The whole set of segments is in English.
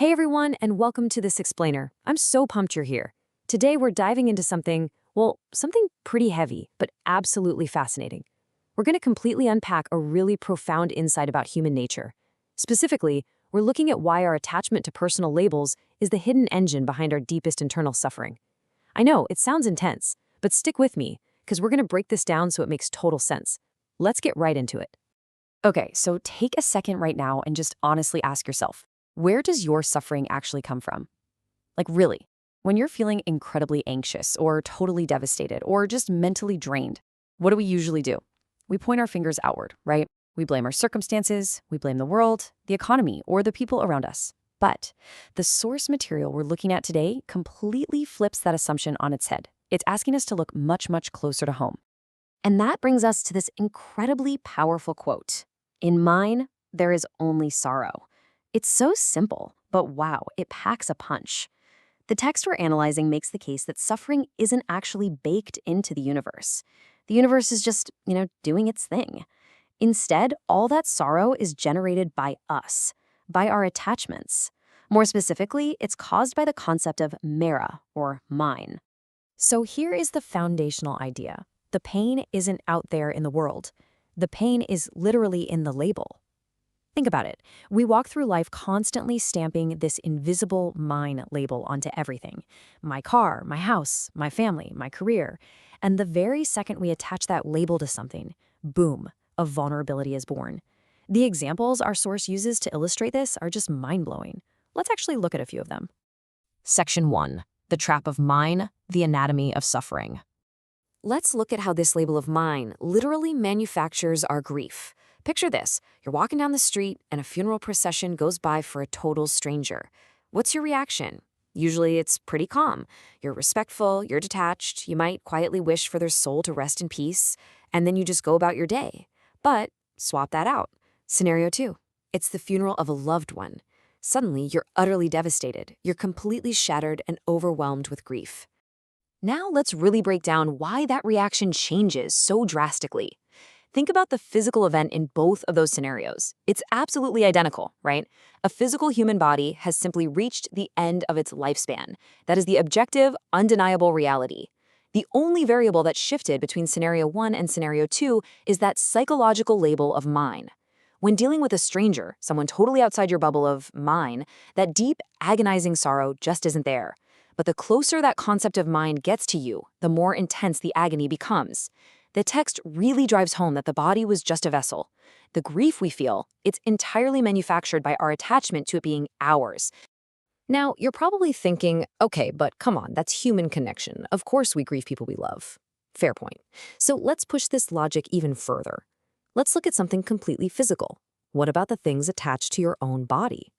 Hey everyone, and welcome to This Explainer. I'm so pumped you're here. Today we're diving into something pretty heavy, but absolutely fascinating. We're going to completely unpack a really profound insight about human nature. Specifically, we're looking at why our attachment to personal labels is the hidden engine behind our deepest internal suffering. I know, it sounds intense, but stick with me, because we're going to break this down so it makes total sense. Let's get right into it. Okay, so take a second right now and just honestly ask yourself, where does your suffering actually come from? Like really, when you're feeling incredibly anxious or totally devastated or just mentally drained, what do we usually do? We point our fingers outward, right? We blame our circumstances, we blame the world, the economy, or the people around us. But the source material we're looking at today completely flips that assumption on its head. It's asking us to look much, much closer to home. And that brings us to this incredibly powerful quote. In mine, there is only sorrow. It's so simple, but wow, it packs a punch. The text we're analyzing makes the case that suffering isn't actually baked into the universe. The universe is just, doing its thing. Instead, all that sorrow is generated by us, by our attachments. More specifically, it's caused by the concept of mera, or mine. So here is the foundational idea. The pain isn't out there in the world. The pain is literally in the label. Think about it. We walk through life constantly stamping this invisible mine label onto everything. My car, my house, my family, my career. And the very second we attach that label to something, boom, a vulnerability is born. The examples our source uses to illustrate this are just mind-blowing. Let's actually look at a few of them. Section 1. The Trap of Mine, the Anatomy of Suffering. Let's look at how this label of mine literally manufactures our grief. Picture this. You're walking down the street and a funeral procession goes by for a total stranger. What's your reaction? Usually it's pretty calm. You're respectful, you're detached, you might quietly wish for their soul to rest in peace, and then you just go about your day. But swap that out. Scenario 2. It's the funeral of a loved one. Suddenly, you're utterly devastated. You're completely shattered and overwhelmed with grief. Now let's really break down why that reaction changes so drastically. Think about the physical event in both of those scenarios. It's absolutely identical, right? A physical human body has simply reached the end of its lifespan. That is the objective, undeniable reality. The only variable that shifted between scenario 1 and scenario 2 is that psychological label of mine. When dealing with a stranger, someone totally outside your bubble of mine, that deep, agonizing sorrow just isn't there. But the closer that concept of mine gets to you, the more intense the agony becomes. The text really drives home that the body was just a vessel. The grief we feel, it's entirely manufactured by our attachment to it being ours. Now, you're probably thinking, okay, but come on, that's human connection. Of course we grieve people we love. Fair point. So let's push this logic even further. Let's look at something completely physical. What about the things attached to your own body?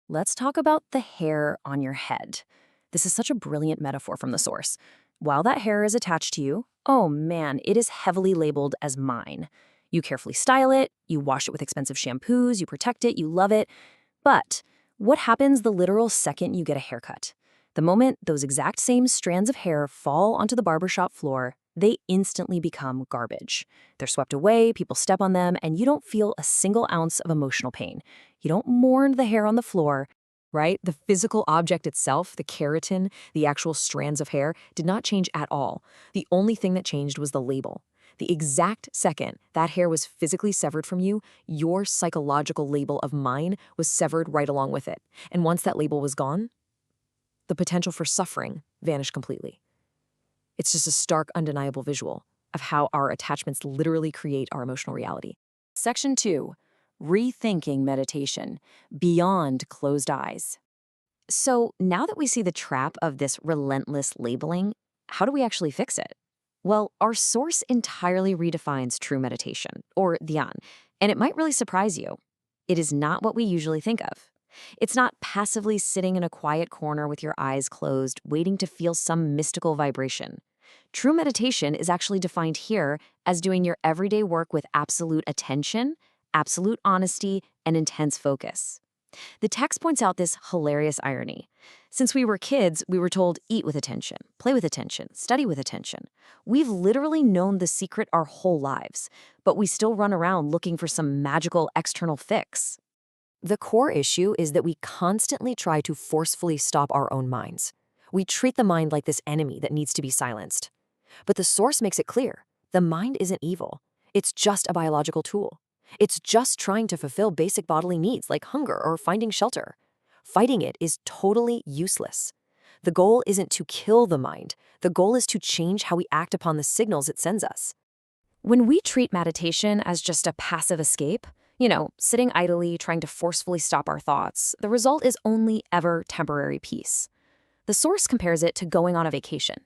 Let's talk about the hair on your head. This is such a brilliant metaphor from the source. While that hair is attached to you, oh man, it is heavily labeled as mine. You carefully style it, you wash it with expensive shampoos, you protect it, you love it. But what happens the literal second you get a haircut? The moment those exact same strands of hair fall onto the barbershop floor, they instantly become garbage. They're swept away, people step on them, and you don't feel a single ounce of emotional pain. You don't mourn the hair on the floor, right? The physical object itself, the keratin, the actual strands of hair, did not change at all. The only thing that changed was the label. The exact second that hair was physically severed from you, your psychological label of mine was severed right along with it. And once that label was gone, the potential for suffering vanished completely. It's just a stark, undeniable visual of how our attachments literally create our emotional reality. Section 2. Rethinking meditation, beyond closed eyes. So now that we see the trap of this relentless labeling, how do we actually fix it? Well, our source entirely redefines true meditation, or dhyan, and it might really surprise you. It is not what we usually think of. It's not passively sitting in a quiet corner with your eyes closed, waiting to feel some mystical vibration. True meditation is actually defined here as doing your everyday work with absolute attention, absolute honesty, and intense focus. The text points out this hilarious irony. Since we were kids, we were told, eat with attention, play with attention, study with attention. We've literally known the secret our whole lives, but we still run around looking for some magical external fix. The core issue is that we constantly try to forcefully stop our own minds. We treat the mind like this enemy that needs to be silenced. But the source makes it clear. The mind isn't evil. It's just a biological tool. It's just trying to fulfill basic bodily needs like hunger or finding shelter. Fighting it is totally useless. The goal isn't to kill the mind. The goal is to change how we act upon the signals it sends us. When we treat meditation as just a passive escape, sitting idly, trying to forcefully stop our thoughts, the result is only ever temporary peace. The source compares it to going on a vacation.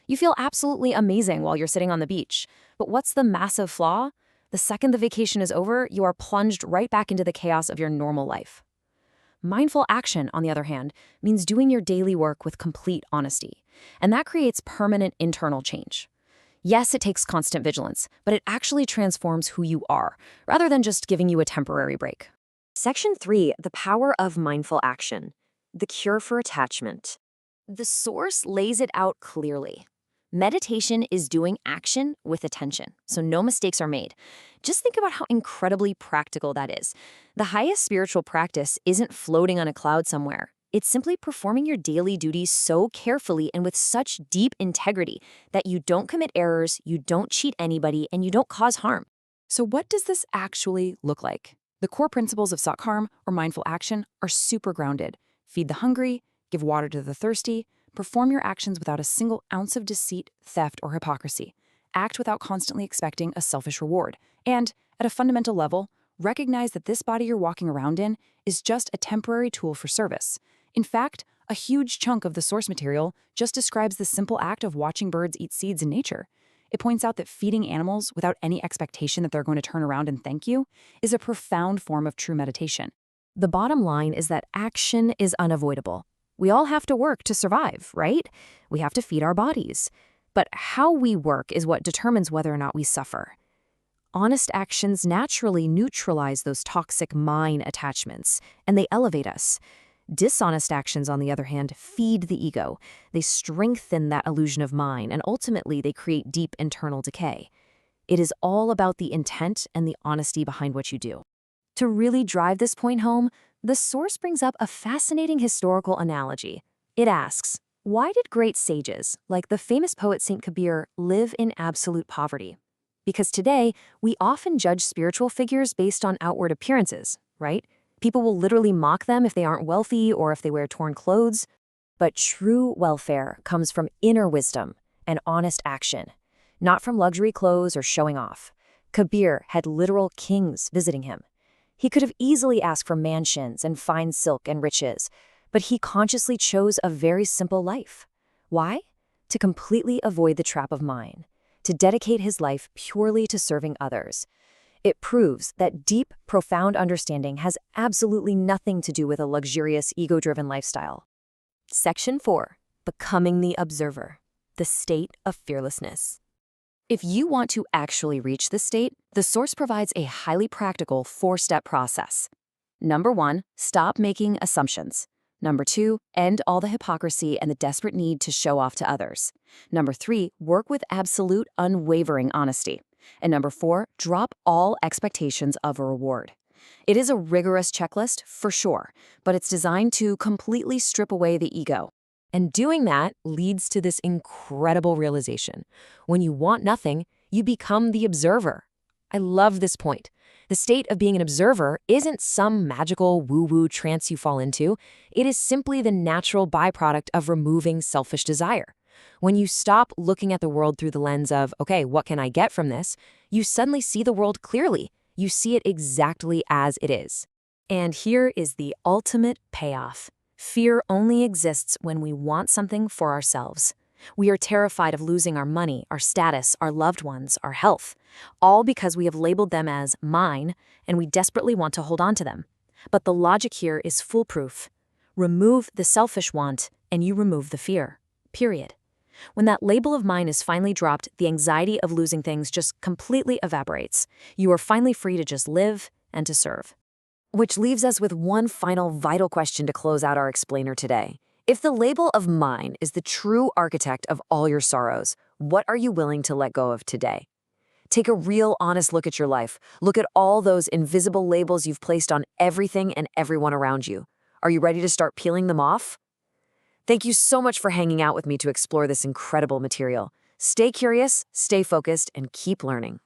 You feel absolutely amazing while you're sitting on the beach, but what's the massive flaw? The second the vacation is over, you are plunged right back into the chaos of your normal life. Mindful action, on the other hand, means doing your daily work with complete honesty, and that creates permanent internal change. Yes, it takes constant vigilance, but it actually transforms who you are, rather than just giving you a temporary break. Section 3, the power of mindful action. The cure for attachment. The source lays it out clearly. Meditation is doing action with attention, so no mistakes are made. Just think about how incredibly practical that is. The highest spiritual practice isn't floating on a cloud somewhere. It's simply performing your daily duties so carefully and with such deep integrity that you don't commit errors, you don't cheat anybody, and you don't cause harm. So what does this actually look like? The core principles of Satkarm, or mindful action, are super grounded. Feed the hungry, give water to the thirsty, perform your actions without a single ounce of deceit, theft, or hypocrisy. Act without constantly expecting a selfish reward. And, at a fundamental level, recognize that this body you're walking around in is just a temporary tool for service. In fact, a huge chunk of the source material just describes the simple act of watching birds eat seeds in nature. It points out that feeding animals without any expectation that they're going to turn around and thank you is a profound form of true meditation. The bottom line is that action is unavoidable. We all have to work to survive, right? We have to feed our bodies. But how we work is what determines whether or not we suffer. Honest actions naturally neutralize those toxic mind attachments, and they elevate us. Dishonest actions, on the other hand, feed the ego. They strengthen that illusion of mine, and ultimately they create deep internal decay. It is all about the intent and the honesty behind what you do. To really drive this point home, the source brings up a fascinating historical analogy. It asks, why did great sages, like the famous poet Saint Kabir, live in absolute poverty? Because today, we often judge spiritual figures based on outward appearances, right? People will literally mock them if they aren't wealthy or if they wear torn clothes. But true welfare comes from inner wisdom and honest action, not from luxury clothes or showing off. Kabir had literal kings visiting him. He could have easily asked for mansions and fine silk and riches, but he consciously chose a very simple life. Why? To completely avoid the trap of mine, to dedicate his life purely to serving others. It proves that deep, profound understanding has absolutely nothing to do with a luxurious, ego-driven lifestyle. Section 4. Becoming the observer. The state of fearlessness. If you want to actually reach this state, the source provides a highly practical 4-step process. Number 1, stop making assumptions. Number 2, end all the hypocrisy and the desperate need to show off to others. Number 3, work with absolute, unwavering honesty. And number 4, drop all expectations of a reward. It is a rigorous checklist, for sure, but it's designed to completely strip away the ego. And doing that leads to this incredible realization. When you want nothing, you become the observer. I love this point. The state of being an observer isn't some magical woo-woo trance you fall into. It is simply the natural byproduct of removing selfish desire. When you stop looking at the world through the lens of, okay, what can I get from this? You suddenly see the world clearly. You see it exactly as it is. And here is the ultimate payoff. Fear only exists when we want something for ourselves. We are terrified of losing our money, our status, our loved ones, our health, all because we have labeled them as mine, and we desperately want to hold on to them. But the logic here is foolproof. Remove the selfish want, and you remove the fear. Period. When that label of mine is finally dropped, the anxiety of losing things just completely evaporates. You are finally free to just live and to serve. Which leaves us with one final vital question to close out our explainer today. If the label of mine is the true architect of all your sorrows, what are you willing to let go of today? Take a real honest look at your life. Look at all those invisible labels you've placed on everything and everyone around you. Are you ready to start peeling them off? Thank you so much for hanging out with me to explore this incredible material. Stay curious, stay focused, and keep learning.